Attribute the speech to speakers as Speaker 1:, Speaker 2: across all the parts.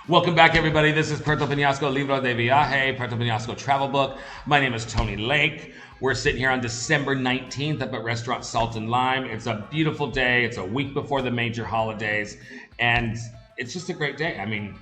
Speaker 1: Welcome back, everybody. This is Puerto Peñasco Libro de Viaje, Puerto Peñasco Travel Book. My name is Tony Lake. We're sitting here on December 19th up at Restaurant Salt and Lime. It's a beautiful day. It's a week before the major holidays, and it's just a great day. I mean,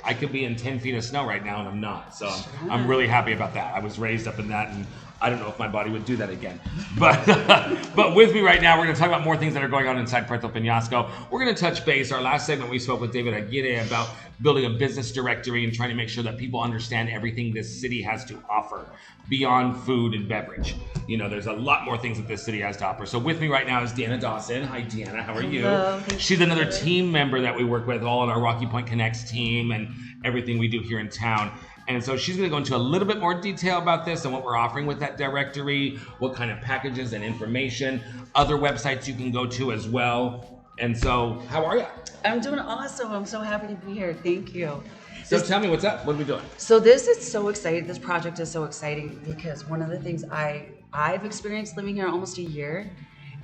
Speaker 1: I could be in 10 feet of snow right now, and I'm not. So I'm really happy about that. I was raised up in that, and I don't know if my body would do that again. But with me right now, we're going to talk about more things that are going on inside Puerto Peñasco. We're going to touch base. Our last segment, we spoke with David Aguirre about building a business directory and trying to make sure that people understand everything this city has to offer beyond food and beverage. You know, there's a lot more things that this city has to offer. So with me right now is Deanna Dawson. Hi, Deanna. How are you?
Speaker 2: Hello.
Speaker 1: She's another team member that we work with, all on our Rocky Point Connects team and everything we do here in town. And so she's going to go into a little bit more detail about this and what we're offering with that directory, what kind of packages and information, other websites you can go to as well. And so, how are you?
Speaker 2: I'm doing awesome. I'm so happy to be here. Thank you.
Speaker 1: So tell me, what's up? What are we doing?
Speaker 2: So this is so exciting. This project is so exciting because one of the things I've experienced living here almost a year,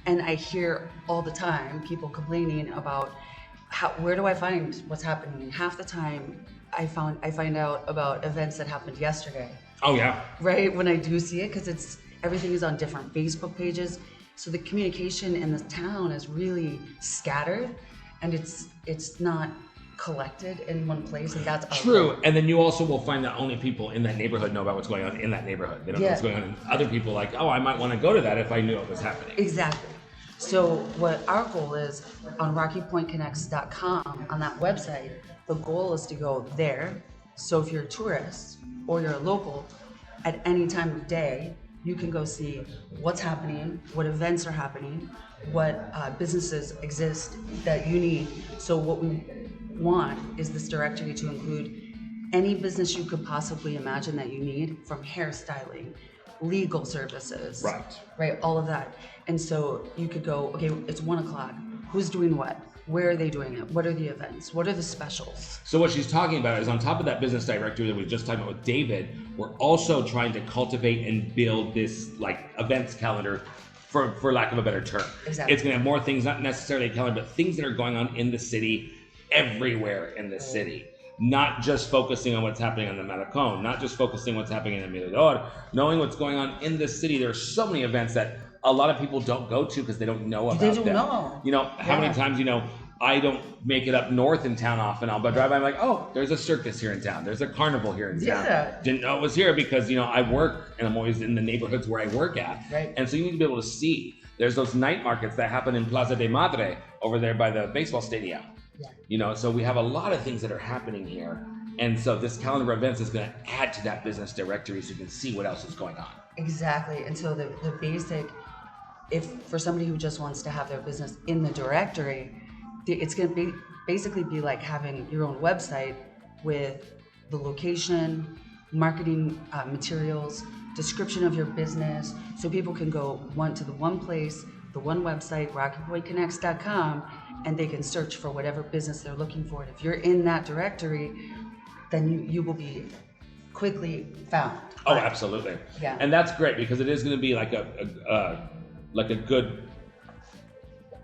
Speaker 2: and I hear all the time people complaining about where do I find what's happening? Half the time I find out about events that happened yesterday.
Speaker 1: Oh yeah.
Speaker 2: Right, when I do see it, because everything is on different Facebook pages. So the communication in the town is really scattered, and it's not collected in one place, and that's
Speaker 1: true. And then you also will find that only people in that neighborhood know about what's going on in that neighborhood. They don't know what's going on in other people. Like, oh, I might want to go to that if I knew it was happening.
Speaker 2: Exactly. So what our goal is on RockyPointConnects.com, on that website, the goal is to go there. So if you're a tourist or you're a local, at any time of day, you can go see what's happening, what events are happening, what businesses exist that you need. So what we want is this directory to include any business you could possibly imagine that you need, from hairstyling, legal services, right, all of that. And so you could go, okay, it's 1:00. Who's doing what? Where are they doing it? What are the events? What are the specials?
Speaker 1: So what she's talking about is, on top of that business directory that we just talked about with David, we're also trying to cultivate and build this like events calendar, for lack of a better term.
Speaker 2: Exactly.
Speaker 1: It's going to have more things, not necessarily a calendar, but things that are going on in the city, everywhere in the city. Not just focusing on what's happening on the Malecón, not just focusing on what's happening in the Mirador, knowing what's going on in the city. There are so many events that a lot of people don't go to because they don't know about them.
Speaker 2: They don't know.
Speaker 1: You know, how many times, I don't make it up north in town often. I'll drive by, I'm like, oh, there's a circus here in town. There's a carnival here in town.
Speaker 2: Yeah.
Speaker 1: Didn't know it was here because, I work and I'm always in the neighborhoods where I work at.
Speaker 2: Right.
Speaker 1: And so you need to be able to see. There's those night markets that happen in Plaza de Madre over there by the baseball stadium. Yeah. So we have a lot of things that are happening here. And so this calendar of events is going to add to that business directory so you can see what else is going on.
Speaker 2: Exactly. And so the basic, if for somebody who just wants to have their business in the directory, it's going to basically be like having your own website with the location, marketing materials, description of your business, so people can go to the one place, the one website, RockyPointConnects.com, and they can search for whatever business they're looking for. And if you're in that directory, then you will be quickly found.
Speaker 1: Oh, absolutely.
Speaker 2: Yeah.
Speaker 1: And that's great because it is going to be like a good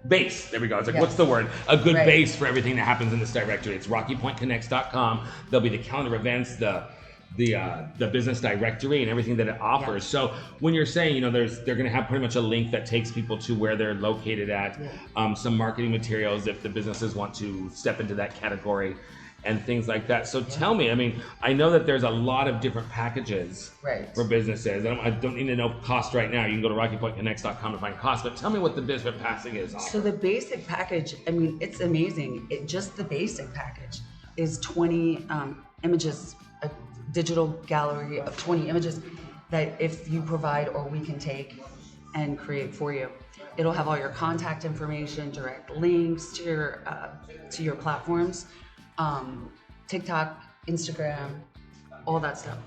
Speaker 1: base. There we go. It's like, what's the word? A good base for everything that happens in this directory. It's RockyPointConnects.com. There'll be the calendar events, the business directory, and everything that it offers. Yeah. So when you're saying, they're going to have pretty much a link that takes people to where they're located at, some marketing materials if the businesses want to step into that category, and things like that. So tell me, I know that there's a lot of different packages for businesses. I don't need to know cost right now. You can go to RockyPointConnects.com to find cost, but tell me what the business package is.
Speaker 2: So the basic package, it's amazing. Just the basic package is 20 images, a digital gallery of 20 images that if you provide or we can take and create for you. It'll have all your contact information, direct links to your platforms. TikTok, Instagram, all that stuff.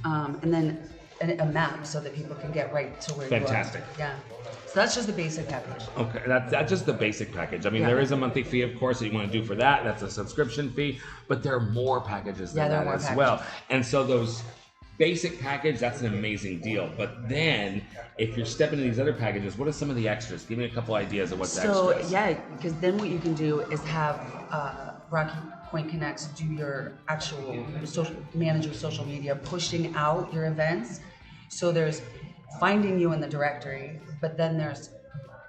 Speaker 2: And then a map so that people can get right to where you are.
Speaker 1: Fantastic.
Speaker 2: Yeah. So that's just the basic package.
Speaker 1: Okay, that's just the basic package. There is a monthly fee, of course, that you want to do for that. That's a subscription fee, but there are more packages than that as well. And so those basic package, that's an amazing deal. But then, if you're stepping into these other packages, what are some of the extras? Give me a couple ideas of what's extras.
Speaker 2: So, yeah, because then what you can do is have Rocky Point Connects do your actual manage your social media, pushing out your events. So there's finding you in the directory, but then there's,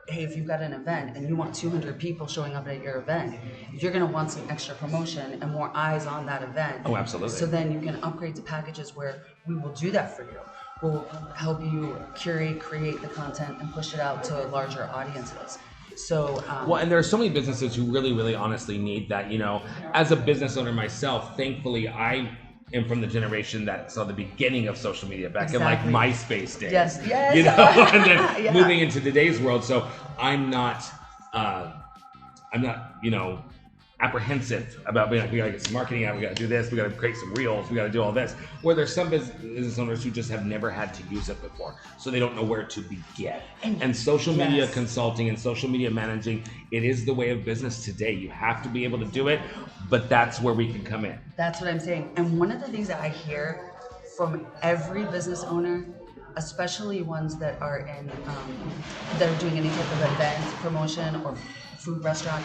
Speaker 2: hey, if you've got an event and you want 200 people showing up at your event, you're going to want some extra promotion and more eyes on that event.
Speaker 1: Oh, absolutely.
Speaker 2: So then you can upgrade to packages where we will do that for you. We'll help you curate, create the content, and push it out to larger audiences. So,
Speaker 1: well, and there are so many businesses who really, really honestly need that. You know, as a business owner myself, thankfully, I am from the generation that saw the beginning of social media back in like MySpace days.
Speaker 2: Yes.
Speaker 1: You know, and then
Speaker 2: Yeah.
Speaker 1: moving into today's world. So I'm not, you know, apprehensive about being like, we gotta get some marketing out, we gotta do this, we gotta create some reels, we gotta do all this. Where there's some business owners who just have never had to use it before, so they don't know where to begin. And social media consulting and social media managing, it is the way of business today. You have to be able to do it, but that's where we can come in.
Speaker 2: That's what I'm saying. And one of the things that I hear from every business owner, especially ones that are in, that are doing any type of event, promotion, or food restaurant,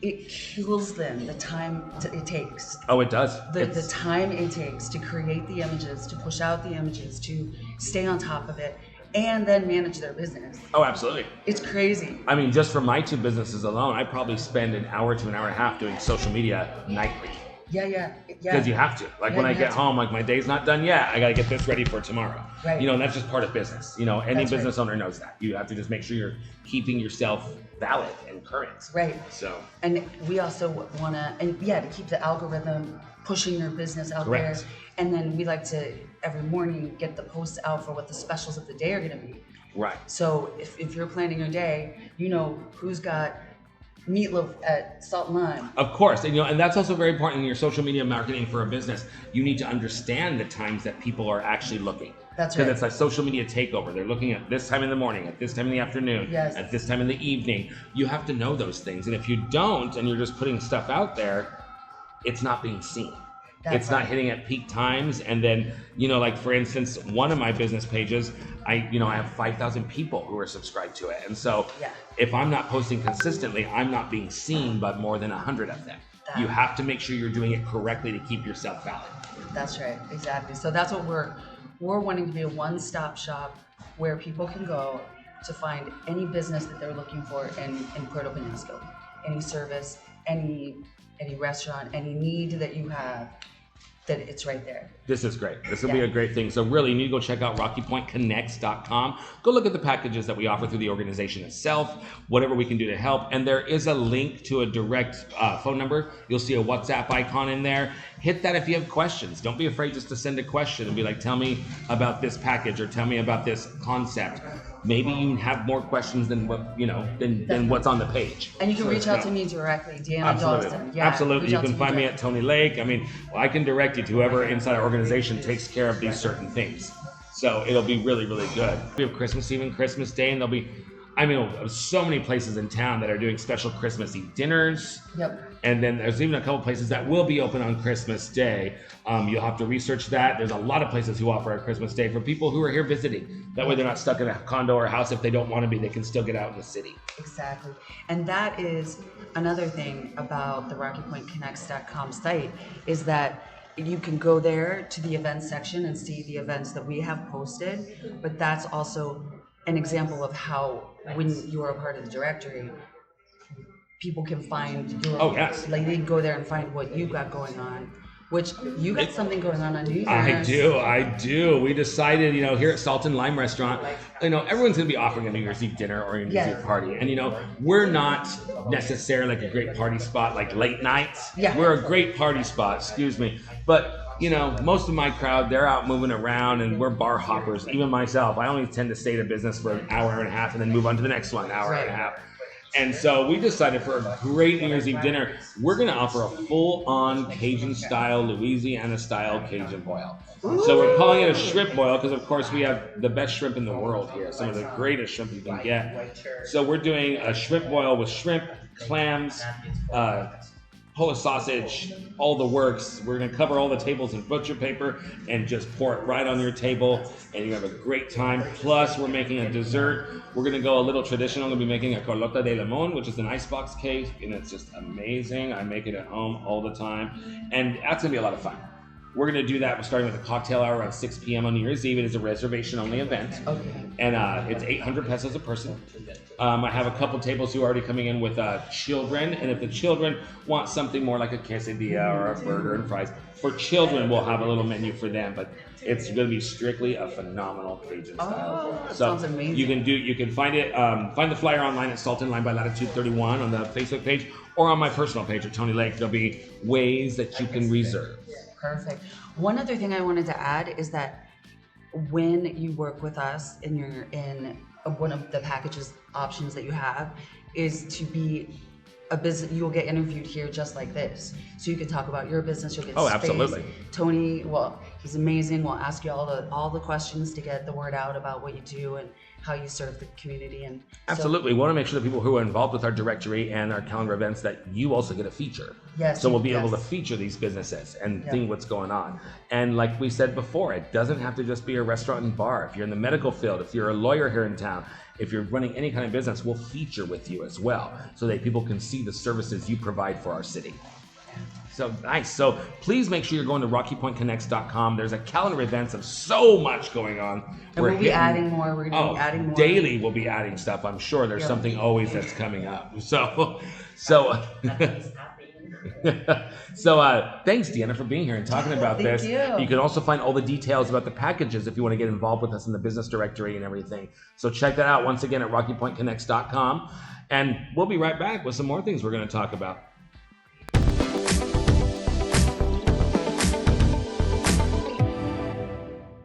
Speaker 2: it kills them the time it takes.
Speaker 1: Oh, it does.
Speaker 2: The time it takes to create the images, to push out the images, to stay on top of it, and then manage their business.
Speaker 1: Oh, absolutely.
Speaker 2: It's crazy.
Speaker 1: I mean, just for my two businesses alone, I probably spend an hour to an hour and a half doing social media nightly.
Speaker 2: Yeah.
Speaker 1: Because you have to. Like when I get home, like my day's not done yet. I got to get this ready for tomorrow.
Speaker 2: Right.
Speaker 1: You know, and that's just part of business. You know, any
Speaker 2: That's
Speaker 1: business owner knows that. You have to just make sure you're keeping yourself valid and current.
Speaker 2: Right.
Speaker 1: So.
Speaker 2: And we also want to, to keep the algorithm pushing your business out
Speaker 1: Correct.
Speaker 2: there. And then we like to, every morning, get the posts out for what the specials of the day are going to be.
Speaker 1: Right.
Speaker 2: So if you're planning your day, you know who's got meatloaf at Salt and Lime.
Speaker 1: Of course, and you know, and that's also very important in your social media marketing for a business. You need to understand the times that people are actually looking.
Speaker 2: That's right.
Speaker 1: Because it's like social media takeover. They're looking at this time in the morning, at this time in the afternoon, at this time in the evening. You have to know those things, and if you don't, and you're just putting stuff out there, it's not being seen. It's not hitting at peak times. And then, you know, like for instance, one of my business pages, I have 5,000 people who are subscribed to it. And so if I'm not posting consistently, I'm not being seen by more than 100 of them. You have to make sure you're doing it correctly to keep yourself valid.
Speaker 2: That's right, exactly. So that's what we're wanting to be, a one-stop shop where people can go to find any business that they're looking for in Puerto Peñasco. Any service, any restaurant, any need that you have, that it's right there.
Speaker 1: This is great. This will be a great thing. So really, you need to go check out RockyPointConnects.com. Go look at the packages that we offer through the organization itself, whatever we can do to help. And there is a link to a direct phone number. You'll see a WhatsApp icon in there. Hit that if you have questions. Don't be afraid just to send a question and be like, tell me about this package or tell me about this concept. Maybe you have more questions than what than what's on the page.
Speaker 2: And you can reach out to me directly, Deanna Dawson. Yeah,
Speaker 1: Absolutely. You can find me at Tony Lake. I mean, I can direct you to whoever inside our organization takes care of these certain things. So it'll be really, really good. We have Christmas Eve and Christmas Day, and there'll be, so many places in town that are doing special Christmas Eve dinners.
Speaker 2: Yep.
Speaker 1: And then there's even a couple places that will be open on Christmas Day. You'll have to research that. There's a lot of places who offer a Christmas Day for people who are here visiting. That way they're not stuck in a condo or house. If they don't want to be, they can still get out in the city.
Speaker 2: Exactly. And that is another thing about the RockyPointConnects.com site, is that you can go there to the events section and see the events that we have posted, but that's also an example of how, when you are a part of the directory, people can find your like they can go there and find what you've got going on, which you got something going on New Year's.
Speaker 1: I do. We decided, here at Salt and Lime Restaurant, everyone's going to be offering a New Year's Eve dinner or a New Year's Eve party. And, we're not necessarily like a great party spot like late nights.
Speaker 2: Yeah.
Speaker 1: We're a great party spot, But, most of my crowd, they're out moving around and we're bar hoppers. Even myself, I only tend to stay to business for an hour and a half and then move on to the next one, hour and a half. And so we decided for a great New Year's Eve dinner, we're going to offer a full-on Cajun-style, Louisiana-style Cajun boil. So we're calling it a shrimp boil because, of course, we have the best shrimp in the world here, some of the greatest shrimp you can get. So we're doing a shrimp boil with shrimp, clams, Polish sausage, all the works. We're gonna cover all the tables in butcher paper and just pour it right on your table, and you have a great time. Plus, we're making a dessert. We're gonna go a little traditional. I'm gonna be making a Carlota de Limon, which is an icebox cake, and it's just amazing. I make it at home all the time, and that's gonna be a lot of fun. We're going to do that. We're starting with a cocktail hour around 6 p.m. on New Year's Eve. It is a reservation-only event.
Speaker 2: Okay.
Speaker 1: And it's 800 pesos a person. I have a couple tables who are already coming in with children. And if the children want something more like a quesadilla or a burger and fries, for children, we'll have a little menu for them. But it's going to be strictly a phenomenal Cajun style.
Speaker 2: Oh, that sounds amazing.
Speaker 1: You can find it, find the flyer online at Salt and Lime by Latitude 31 on the Facebook page, or on my personal page at Tony Lake. There'll be ways that you can reserve.
Speaker 2: Perfect. One other thing I wanted to add is that when you work with us and you're in one of the packages options that you have is to be a business, you will get interviewed here just like this. So you can talk about your business, you'll get space.
Speaker 1: Absolutely.
Speaker 2: Tony, well, he's amazing. We'll ask you all the questions to get the word out about what you do and how you serve the community. And
Speaker 1: absolutely. We want to make sure that people who are involved with our directory and our calendar events, that you also get a feature.
Speaker 2: Yes.
Speaker 1: So we'll be able to feature these businesses and think what's going on. And like we said before, it doesn't have to just be a restaurant and bar. If you're in the medical field, if you're a lawyer here in town, if you're running any kind of business, we'll feature with you as well, so that people can see the services you provide for our city. So nice. So please make sure you're going to RockyPointConnects.com. There's a calendar of events of so much going on.
Speaker 2: And we'll be adding more. We're going to be adding more.
Speaker 1: Daily we'll be adding stuff. I'm sure there's something always that's coming up. So thanks, Deanna, for being here and talking about this.
Speaker 2: Thank you.
Speaker 1: You can also find all the details about the packages if you want to get involved with us in the business directory and everything. So check that out once again at RockyPointConnects.com. And we'll be right back with some more things we're going to talk about.